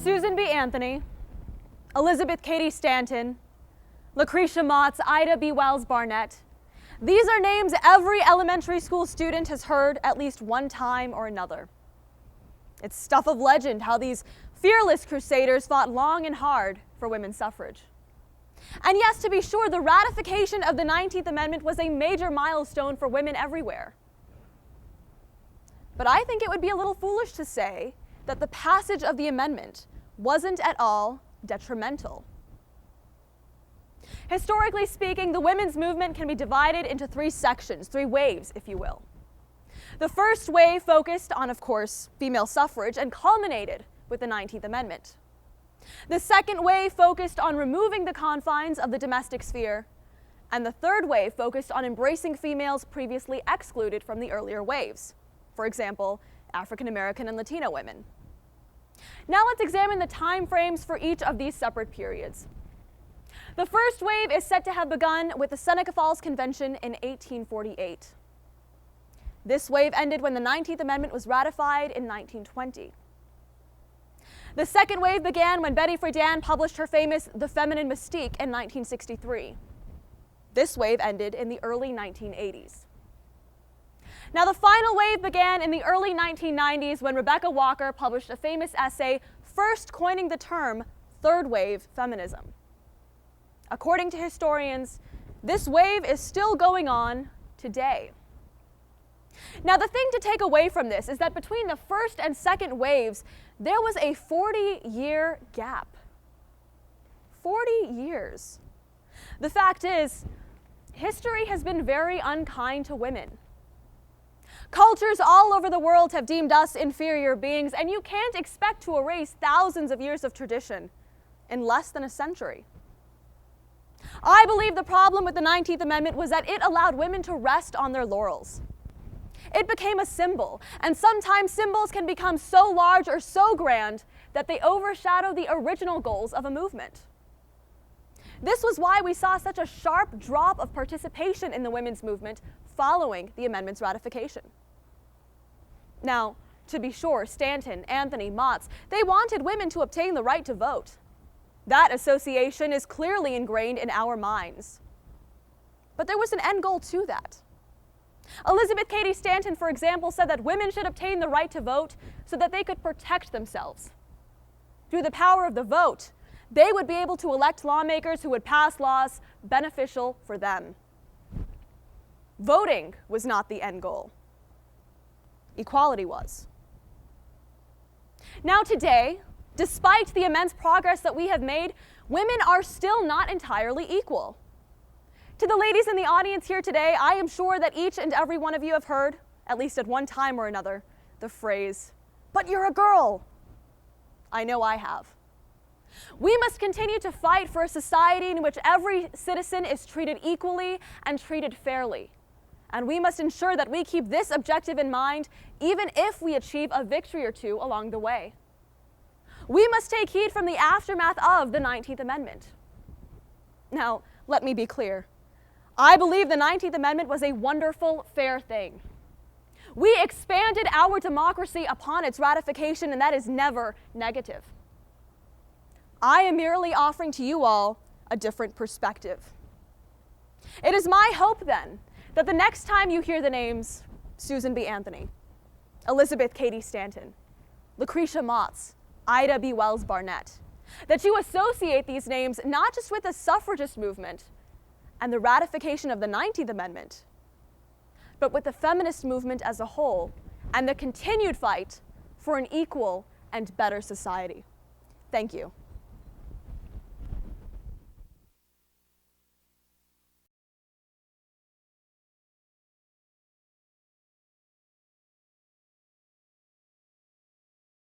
Susan B. Anthony, Elizabeth Cady Stanton, Lucretia Mott's Ida B. Wells Barnett. These are names every elementary school student has heard at least one time or another. It's stuff of legend how these fearless crusaders fought long and hard for women's suffrage. And yes, to be sure, the ratification of the 19th Amendment was a major milestone for women everywhere. But I think it would be a little foolish to say that the passage of the amendment wasn't at all detrimental. Historically speaking, the women's movement can be divided into three sections, three waves, if you will. The first wave focused on, of course, female suffrage and culminated with the 19th Amendment. The second wave focused on removing the confines of the domestic sphere, and the third wave focused on embracing females previously excluded from the earlier waves, for example, African American and Latino women. Now let's examine the time frames for each of these separate periods. The first wave is said to have begun with the Seneca Falls Convention in 1848. This wave ended when the 19th Amendment was ratified in 1920. The second wave began when Betty Friedan published her famous The Feminine Mystique in 1963. This wave ended in the early 1980s. Now the final wave began in the early 1990s when Rebecca Walker published a famous essay first coining the term third wave feminism. According to historians, this wave is still going on today. Now the thing to take away from this is that between the first and second waves, there was a 40-year gap. 40 years. The fact is, history has been very unkind to women. Cultures all over the world have deemed us inferior beings, and you can't expect to erase thousands of years of tradition in less than a century. I believe the problem with the 19th Amendment was that it allowed women to rest on their laurels. It became a symbol, and sometimes symbols can become so large or so grand that they overshadow the original goals of a movement. This was why we saw such a sharp drop of participation in the women's movement following the amendment's ratification. Now, to be sure, Stanton, Anthony, Motts, they wanted women to obtain the right to vote. That association is clearly ingrained in our minds. But there was an end goal to that. Elizabeth Cady Stanton, for example, said that women should obtain the right to vote so that they could protect themselves. Through the power of the vote, they would be able to elect lawmakers who would pass laws beneficial for them. Voting was not the end goal. Equality was. Now today, despite the immense progress that we have made, women are still not entirely equal. To the ladies in the audience here today, I am sure that each and every one of you have heard, at least at one time or another, the phrase, "But you're a girl." I know I have. We must continue to fight for a society in which every citizen is treated equally and treated fairly. And we must ensure that we keep this objective in mind, even if we achieve a victory or two along the way. We must take heed from the aftermath of the 19th Amendment. Now, let me be clear. I believe the 19th Amendment was a wonderful, fair thing. We expanded our democracy upon its ratification, and that is never negative. I am merely offering to you all a different perspective. It is my hope, then, that the next time you hear the names Susan B. Anthony, Elizabeth Cady Stanton, Lucretia Mott's, Ida B. Wells Barnett, that you associate these names not just with the suffragist movement and the ratification of the 19th Amendment, but with the feminist movement as a whole and the continued fight for an equal and better society. Thank you.